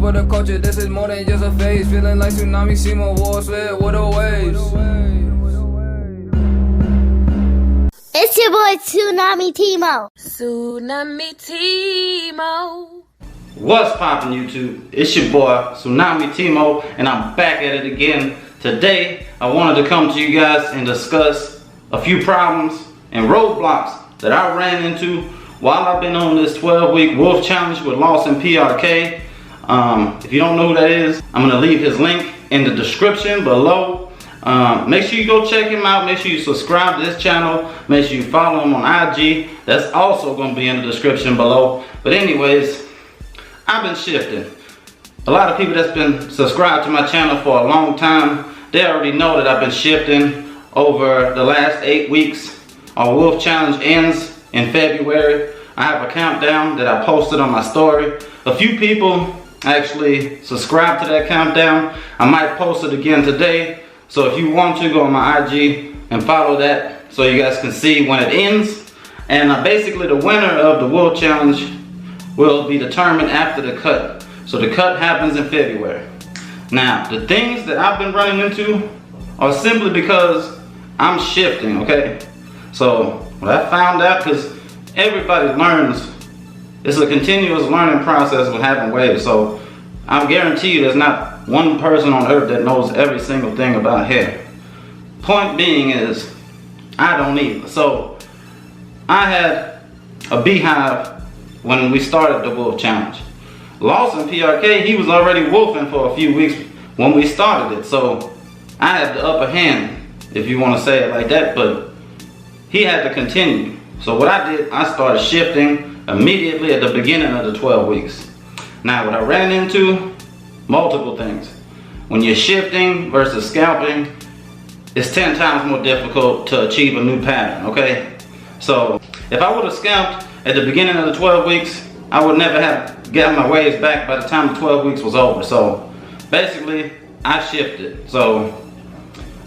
for the culture, this is more than just a phase. Feeling like tsunami, see my walls slid with the waves. It's your boy Tsunami Timo. Tsunami Timo. What's poppin' YouTube? It's your boy Tsunami Timo, and I'm back at it again. Today I wanted to come to you guys and discuss a few problems and roadblocks that I ran into while I've been on this 12-week wolf challenge with Lawson PRK. If you don't know who that is, I'm gonna leave his link in the description below. Make sure you go check him out. Make sure you subscribe to this channel. Make sure you follow him on IG. That's also gonna be in the description below. But anyways, I've been shifting. A lot of people that's been subscribed to my channel for a long time, they already know that I've been shifting over the last 8 weeks. Our wolf challenge ends in February. I have a countdown that I posted on my story. A few people actually subscribed to that countdown. I might post it again today. So if you want to, go on my IG and follow that so you guys can see when it ends. And basically the winner of the wolf challenge will be determined after the cut. So the cut happens in February. Now, the things that I've been running into are simply because I'm shifting, okay? So what I found out, because everybody learns, it's a continuous learning process with having waves. So I guarantee you there's not one person on earth that knows every single thing about hair. Point being is, I don't either. So I had a beehive when we started the wolf challenge. Lawson PRK, he was already wolfing for a few weeks when we started it. So I had the upper hand, if you want to say it like that, but he had to continue. So what I did, I started shifting immediately at the beginning of the 12 weeks. Now what I ran into, multiple things. When you're shifting versus scalping, it's 10 times more difficult to achieve a new pattern, okay? So if I would have scalped at the beginning of the 12 weeks, I would never have gotten my waves back by the time the 12 weeks was over. So basically, I shifted. So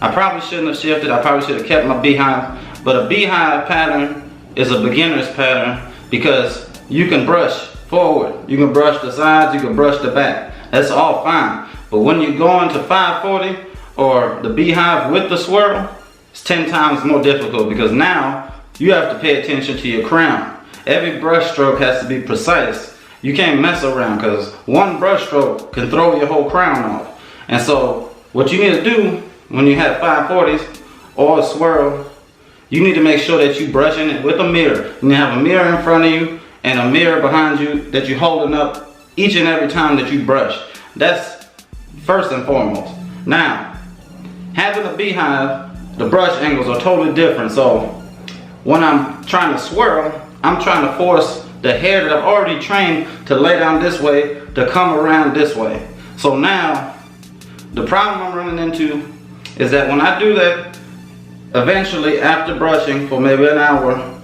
I probably shouldn't have shifted. I probably should have kept my beehive. But a beehive pattern is a beginner's pattern because you can brush forward. You can brush the sides, you can brush the back. That's all fine. But when you go into 540 or the beehive with the swirl, it's 10 times more difficult because now you have to pay attention to your crown. Every brush stroke has to be precise. You can't mess around because one brush stroke can throw your whole crown off. And so what you need to do when you have 540s or a swirl, you need to make sure that you're brushing it with a mirror. You need to have a mirror in front of you and a mirror behind you that you're holding up each and every time that you brush. That's first and foremost. Now, having a beehive, the brush angles are totally different. So when I'm trying to swirl, I'm trying to force the hair that I've already trained to lay down this way to come around this way. So now, the problem I'm running into is that when I do that, eventually after brushing for maybe an hour,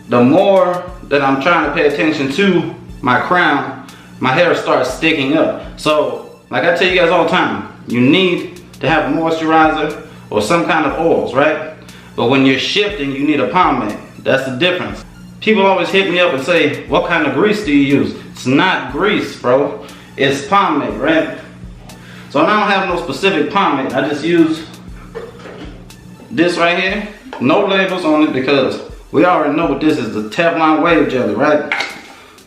the more that I'm trying to pay attention to my crown, my hair starts sticking up. So, like I tell you guys all the time, you need to have a moisturizer or some kind of oils, right? But when you're shifting, you need a pomade. That's the difference. People always hit me up and say, what kind of grease do you use? It's not grease, bro. It's pomade, right? So I don't have no specific pomade. I just use this right here. No labels on it because we already know what this is, the Teflon wave jelly, right?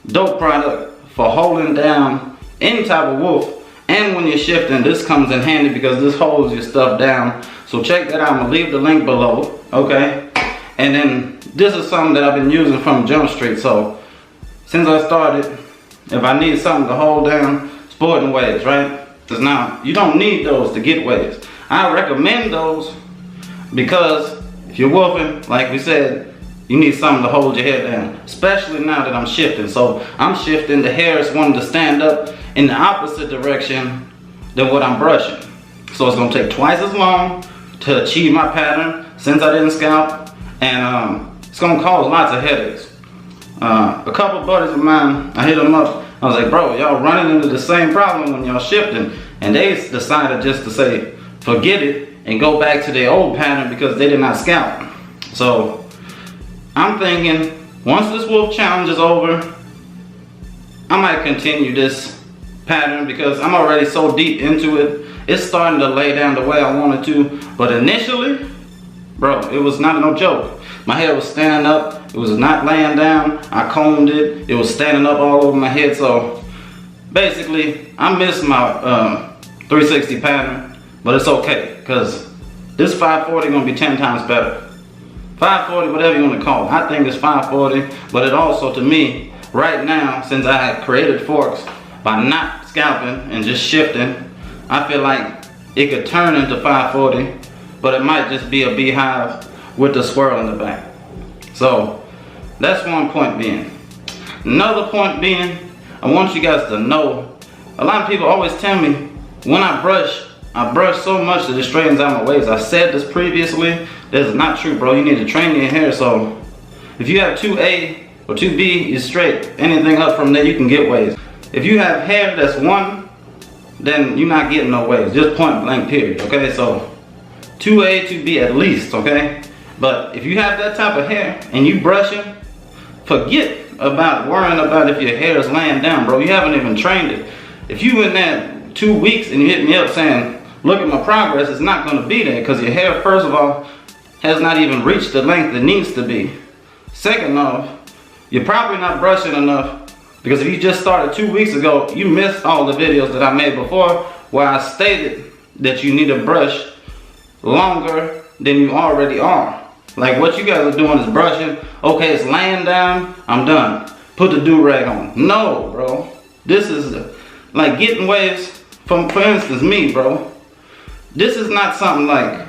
Dope product for holding down any type of wolf. And when you're shifting, this comes in handy because this holds your stuff down. So check that out. I'm gonna leave the link below, okay? And then this is something that I've been using from Jump Street. So since I started, if I need something to hold down, sporting waves, right? Because now you don't need those to get waves. I recommend those because if you're wolfing, like we said, you need something to hold your hair down, especially now that I'm shifting. So I'm shifting, the hair is wanting to stand up in the opposite direction than what I'm brushing. So it's gonna take twice as long to achieve my pattern since I didn't scalp, and it's gonna cause lots of headaches. A couple buddies of mine, I hit them up, I was like, bro, y'all running into the same problem when y'all shifting, and they decided just to say, forget it, and go back to their old pattern because they did not scalp. So I'm thinking, once this wolf challenge is over, I might continue this pattern because I'm already so deep into it. It's starting to lay down the way I wanted to, but initially, bro, it was not no joke. My hair was standing up, it was not laying down. I combed it, it was standing up all over my head. So basically, I missed my 360 pattern, but it's okay because this 540 gonna be 10 times better. 540, whatever you want to call it. I think it's 540, but it also, to me, right now, since I had created forks by not scalping and just shifting, I feel like it could turn into 540, but it might just be a beehive with the swirl in the back. So that's one point being. Another point being, I want you guys to know, a lot of people always tell me when I brush so much that it straightens out my waves. I said this previously, this is not true, bro. You need to train your hair. So if you have 2A or 2B, you're straight. Anything up from there, you can get waves. If you have hair that's 1, then you're not getting no waves. Just point blank period, okay? So 2A, 2B at least, okay? But if you have that type of hair and you brushing, forget about worrying about if your hair is laying down, bro. You haven't even trained it. If you in that 2 weeks and you hit me up saying, look at my progress, it's not gonna be there because your hair, first of all, has not even reached the length it needs to be. Second off, you're probably not brushing enough because if you just started 2 weeks ago, you missed all the videos that I made before where I stated that you need to brush longer than you already are. Like what you guys are doing is brushing, okay, it's laying down, I'm done. Put the do-rag on. No, bro. This is like getting waves from, for instance, me, bro. This is not something like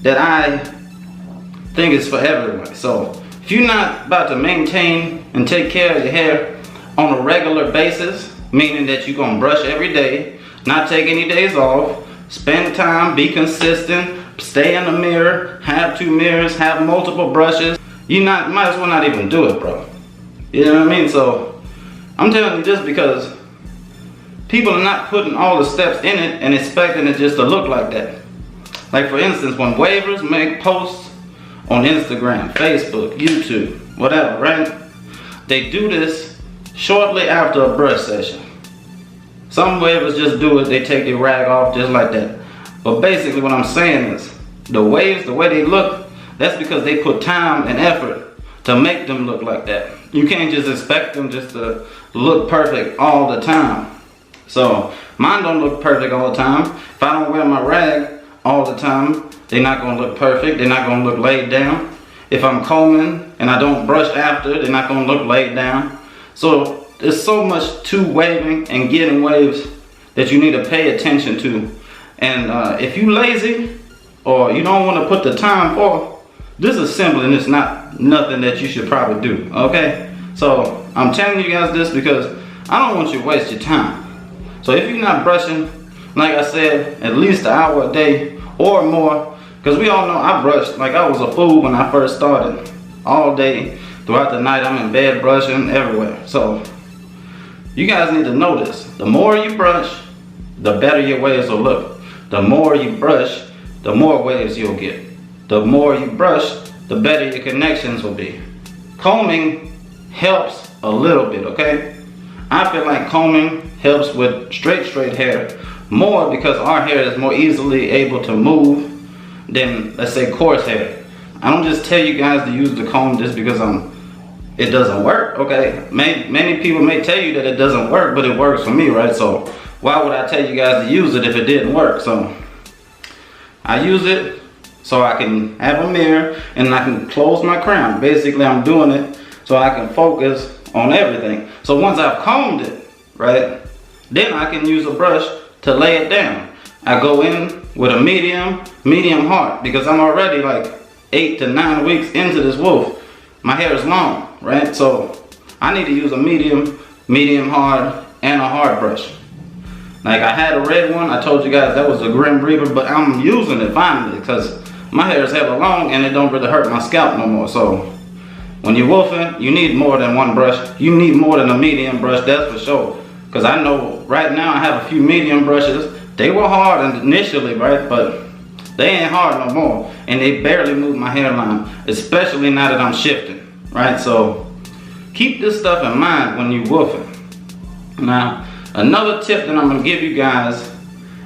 that I think is for everyone. So if you're not about to maintain and take care of your hair on a regular basis, meaning that you're gonna brush every day, not take any days off, spend time, be consistent, stay in the mirror, have 2 mirrors, have multiple brushes, you might as well not even do it, bro. You know what I mean? So I'm telling you this because people are not putting all the steps in it and expecting it just to look like that. Like for instance, when wavers make posts on Instagram, Facebook, YouTube, whatever, right? They do this shortly after a brush session. Some wavers just do it, they take their rag off just like that. But basically what I'm saying is, the waves, the way they look, that's because they put time and effort to make them look like that. You can't just expect them just to look perfect all the time. So mine don't look perfect all the time. If I don't wear my rag all the time, they're not gonna look perfect, they're not gonna look laid down. If I'm combing and I don't brush after, they're not gonna look laid down. So there's so much to waving and getting waves that you need to pay attention to. And if you lazy or you don't want to put the time for, this is simple and it's not nothing that you should probably do, okay? So I'm telling you guys this because I don't want you to waste your time. So if you're not brushing, like I said, at least an hour a day or more, because we all know I brushed like I was a fool when I first started. All day, throughout the night, I'm in bed brushing everywhere. So you guys need to know this. The more you brush, the better your waves will look. The more you brush, the more waves you'll get. The more you brush, the better your connections will be. Combing helps a little bit, okay? I feel like combing helps with straight hair more because our hair is more easily able to move than, let's say, coarse hair. I don't just tell you guys to use the comb just because it doesn't work, okay? Many people may tell you that it doesn't work, but it works for me, right? So why would I tell you guys to use it if it didn't work? So I use it so I can have a mirror and I can close my crown. Basically, I'm doing it so I can focus on everything. So once I've combed it, right, then I can use a brush to lay it down. I go in with a medium hard because I'm already like 8 to 9 weeks into this wolf. My hair is long, right? So I need to use a medium hard, and a hard brush. Like I had a red one, I told you guys that was a Grim Reaper, but I'm using it finally because my hair is hella long and it don't really hurt my scalp no more. So when you're wolfing, you need more than one brush. You need more than a medium brush, that's for sure. Because I know right now I have a few medium brushes. They were hard initially, right? But they ain't hard no more. And they barely move my hairline, especially now that I'm shifting, right? So keep this stuff in mind when you're wolfing. Now, Another tip that I'm gonna give you guys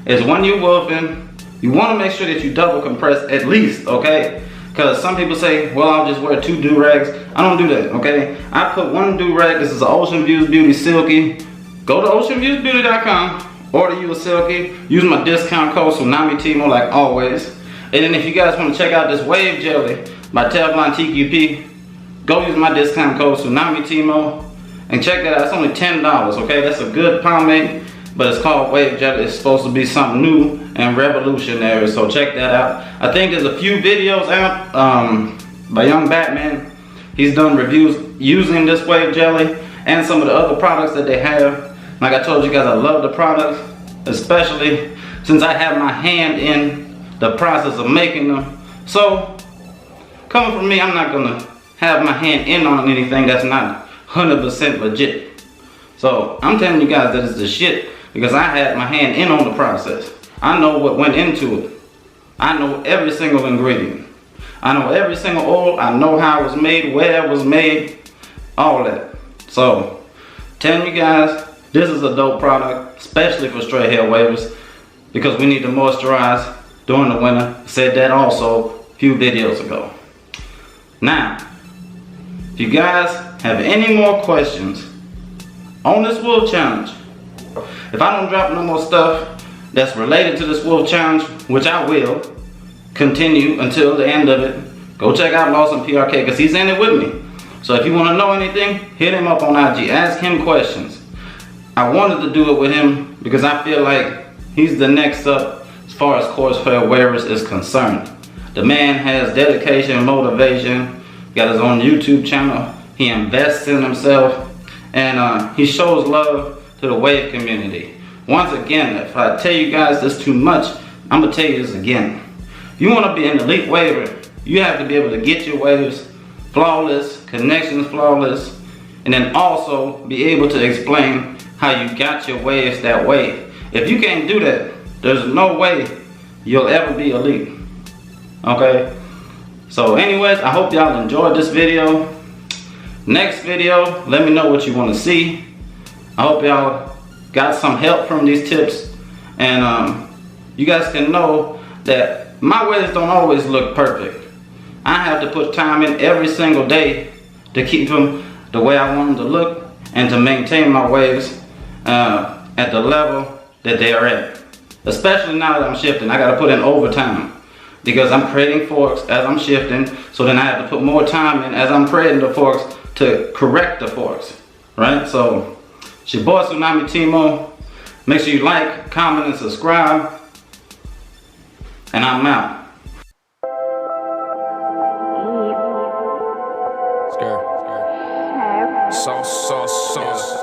is when you're wolfing, you wanna make sure that you double compress at least, okay? Because some people say, well, I'll just wear 2 do-rags. I don't do that, okay? I put 1 do-rag. This is an Ocean Views Beauty Silky. Go to oceanviewsbeauty.com, order you a Silky. Use my discount code Tsunami Timo like always. And then if you guys want to check out this Wave Jelly by Teflon TQP, go use my discount code Tsunami Timo and check that out. It's only $10, okay? That's a good pomade, but it's called Wave Jelly. It's supposed to be something new and revolutionary, so check that out. I think there's a few videos out by Young Batman. He's done reviews using this Wave Jelly and some of the other products that they have. Like I told you guys, I love the products, especially since I have my hand in the process of making them. So coming from me, I'm not gonna have my hand in on anything that's not 100% legit. So I'm telling you guys that it's the shit because I had my hand in on the process. I know what went into it. I know every single ingredient. I know every single oil. I know how it was made, where it was made, all that. So telling you guys, this is a dope product, especially for straight hair wavers, because we need to moisturize during the winter. I said that also a few videos ago. Now, if you guys have any more questions on this wolf challenge, if I don't drop no more stuff that's related to this wolf challenge, which I will continue until the end of it, go check out Lawson PRK because he's in it with me. So if you want to know anything, hit him up on IG, ask him questions. I wanted to do it with him because I feel like he's the next up as far as coarse hair wearers is concerned. The man has dedication, motivation, got his own YouTube channel, he invests in himself, and he shows love to the wave community. Once again, if I tell you guys this too much, I'm gonna tell you this again. If you wanna be an elite waver, you have to be able to get your waves flawless, connections flawless, and then also be able to explain how you got your waves that way. If you can't do that, there's no way you'll ever be elite, okay? So anyways, I hope y'all enjoyed this video. Next video, let me know what you want to see. I hope y'all got some help from these tips, and you guys can know that my waves don't always look perfect. I have to put time in every single day to keep them the way I want them to look and to maintain my waves at the level that they are at. Especially now that I'm shifting, I got to put in overtime because I'm creating forks as I'm shifting, so then I have to put more time in as I'm creating the forks to correct the forks, right? So it's your boy Tsunami Timo. Make sure you like, comment, and subscribe, and I'm out. Sauce, sauce, sauce.